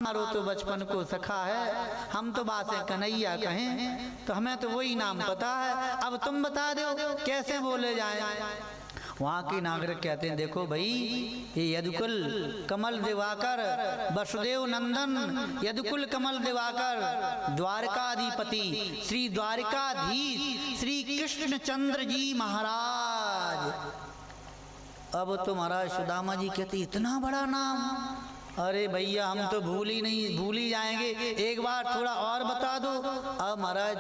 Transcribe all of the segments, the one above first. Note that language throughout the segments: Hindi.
हमारो तो बचपन को सखा है, हम तो बासे कन्हैया कहें, तो हमें तो वही नाम पता है, अब तुम बता दो कैसे बोले जाए। वहाँ के नागरिक कहते हैं देखो भाई, ये यदुकुल कमल दिवाकर वसुदेव नंदन यदुकुल कमल दिवाकर द्वारकाधिपति श्री द्वारकाधीश श्री कृष्ण चंद्र जी महाराज। अब तो महाराज सुदामा जी कहते इतना बड़ा नाम, अरे भैया हम तो भूल ही जाएंगे, एक बार थोड़ा और बता दो। अब महाराज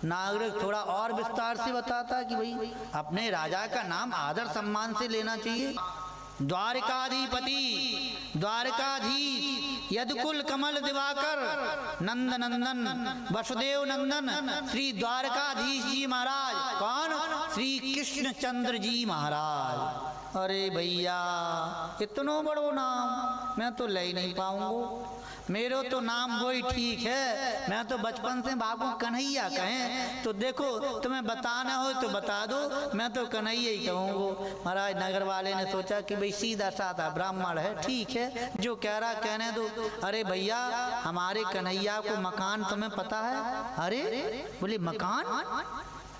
नागरिक थोड़ा और विस्तार से बताता कि भाई अपने राजा का नाम आदर सम्मान से लेना चाहिए। द्वारकाधिपति द्वारकाधीश यदुकुल कमल दिवाकर नंद नंदन वसुदेव नंदन श्री द्वारकाधीश जी महाराज। कौन? श्री कृष्ण चंद्र जी महाराज। अरे भैया इतनो बड़ो नाम मैं तो ले ही नहीं पाऊंगा, मेरो तो नाम वही ठीक है, मैं तो बचपन से बाबू कन्हैया कहें, तो देखो तुम्हें बताना हो तो बता दो, मैं तो कन्हैया ही कहूँगा। महाराज नगर वाले ने सोचा कि भाई सीधा साधा ब्राह्मण है, ठीक है जो कह रहा कहने दो। अरे भैया हमारे कन्हैया को मकान तुम्हें पता है? अरे बोले मकान,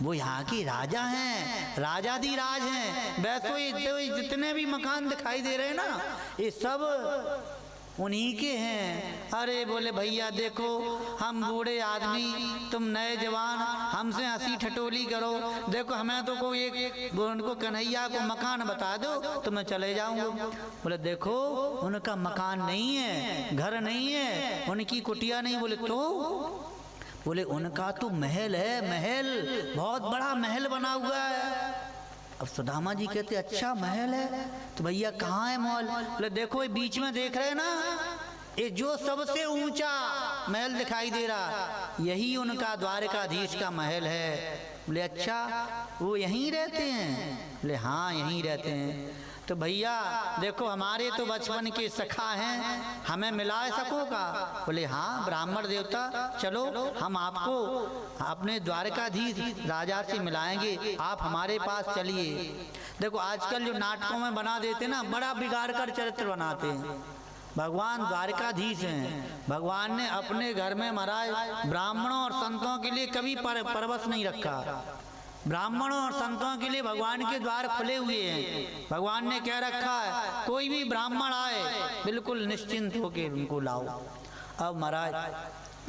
वो यहाँ के राजा हैं, राजाधिराज हैं, वैसे ही जितने भी मकान दिखाई दे रहे हैं ना ये सब उन्हीं के हैं। अरे बोले भैया देखो हम बूढ़े आदमी, तुम नए जवान, हमसे हंसी ठटोली करो, देखो हमें तो कोई एक उनको कन्हैया को मकान बता दो तो मैं चले जाऊंगा। बोले देखो उनका मकान नहीं है, घर नहीं है, उनकी कुटिया नहीं। बोले तो? बोले उनका तो महल है, महल बहुत बड़ा महल बना हुआ है। अब सुदामा जी कहते अच्छा महल है, तो भैया कहाँ है महल? बोले देखो ये बीच में देख रहे हैं ना, ये जो सबसे ऊंचा महल दिखाई दे रहा यही उनका द्वारकाधीश का महल है। बोले अच्छा वो यहीं रहते हैं? बोले हाँ यहीं रहते हैं। तो भैया देखो हमारे तो बचपन के सखा हैं, हमें मिला सकोगा? बोले हाँ ब्राह्मण देवता चलो हम आपको अपने द्वारकाधीश राजा से मिलाएंगे, आप हमारे पास चलिए। देखो आजकल जो नाटकों में बना देते ना, बड़ा बिगाड़ कर चरित्र बनाते हैं। भगवान द्वारकाधीश हैं, भगवान ने अपने घर में महाराज ब्राह्मणों और संतों के लिए कभी परवश नहीं रखा। ब्राह्मणों और संतों के लिए भगवान के द्वार खुले हुए हैं। भगवान ने कह रखा है कोई भी ब्राह्मण आए बिल्कुल निश्चिंत होकर उनको लाओ। अब महाराज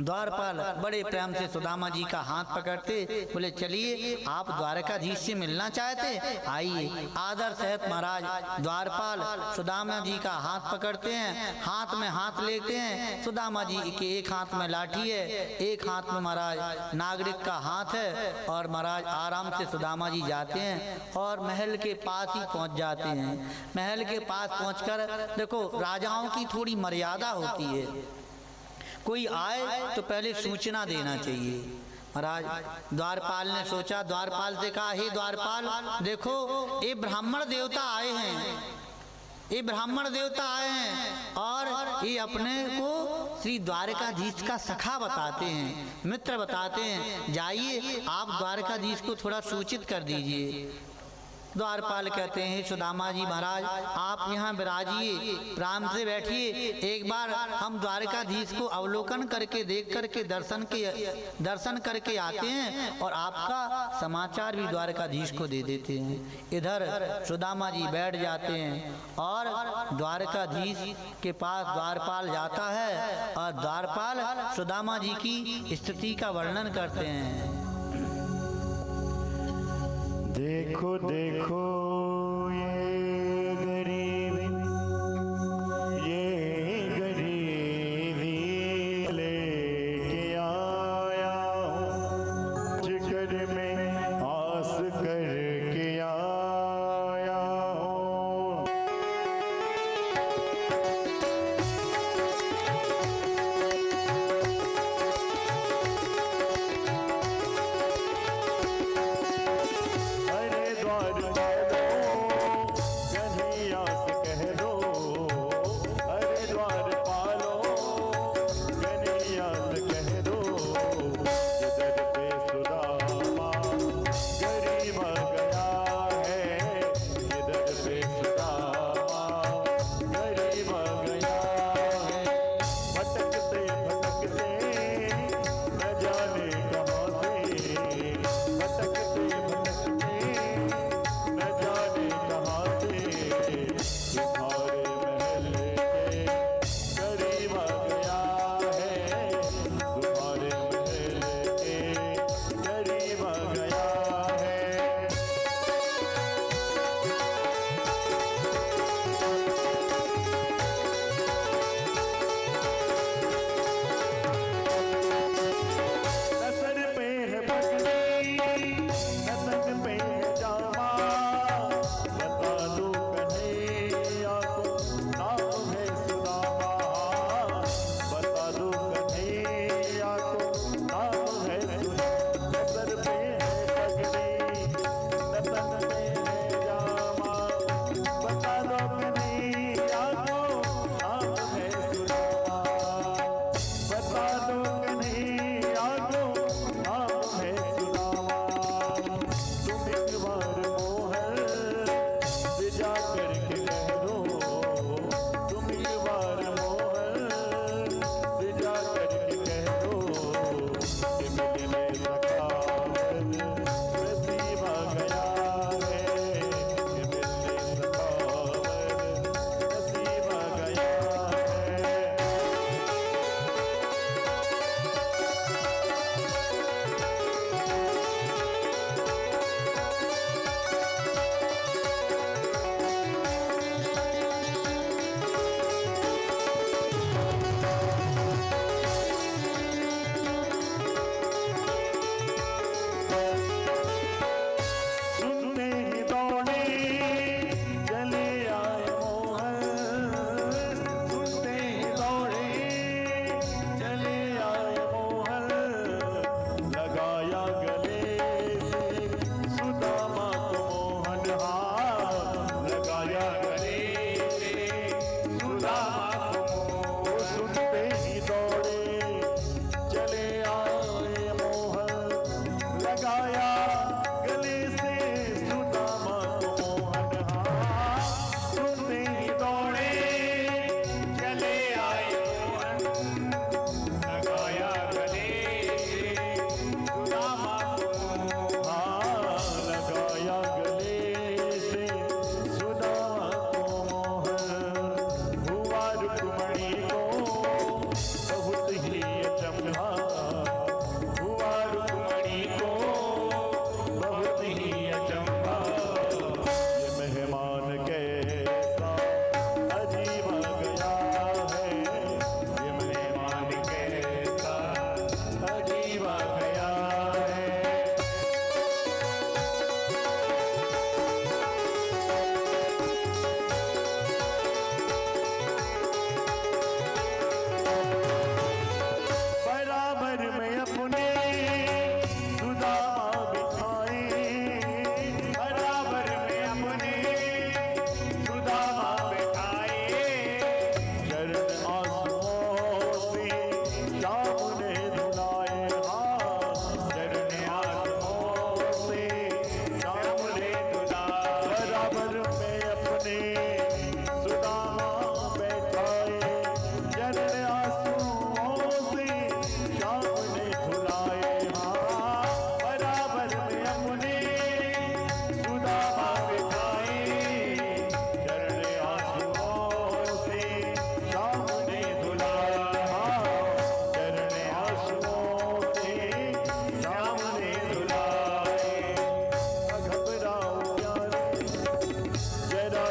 द्वारपाल बड़े प्रेम से सुदामा जी का हाथ पकड़ते, बोले चलिए आप द्वारकाधीश से मिलना चाहते आइए। आदर सहित महाराज द्वारपाल सुदामा जी का हाथ पकड़ते हैं, हाथ में हाथ लेते हैं। सुदामा जी के एक हाथ में लाठी है, एक हाथ में महाराज नागरिक का हाथ है, और महाराज आराम से सुदामा जी जाते हैं और महल के पास ही पहुंच जाते हैं। महल के पास पहुंचकर देखो राजाओं की थोड़ी मर्यादा होती है, कोई आए तो पहले सूचना देना चाहिए। महाराज द्वारपाल ने सोचा, द्वारपाल से कहा हे द्वारपाल देखो ये ब्राह्मण देवता आए हैं, ये ब्राह्मण देवता आए हैं और ये अपने को श्री द्वारकाधीश का सखा बताते हैं, मित्र बताते हैं, जाइए आप द्वारकाधीश को थोड़ा सूचित कर दीजिए। द्वारपाल कहते हैं सुदामा जी महाराज आप यहाँ विराजिए, आराम से बैठिए, एक बार हम द्वारकाधीश को अवलोकन करके देख करके दर्शन करके आते हैं और आपका समाचार भी द्वारकाधीश को दे देते हैं। इधर सुदामा जी बैठ जाते हैं और द्वारकाधीश के पास द्वारपाल जाता है और द्वारपाल सुदामा जी की स्थिति का वर्णन करते हैं। देखो देखो ये गरीबी लेके आया हूँ, जिगर में आस करके आया हूँ। द्वार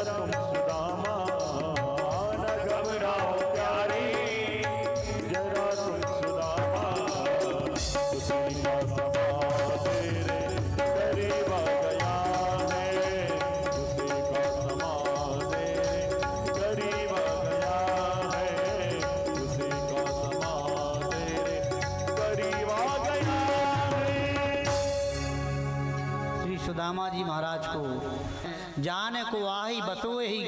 तुम सुदामा न घबराओ प्यारी, जरा तुम सुदामा उसी का समा तेरे करीब आ गया है, उसी का समा तेरे करीब आ गया है, उसी का समा तेरे करीब आ गया है। श्री सुदामा जी महाराज को जान को आही बसोए ही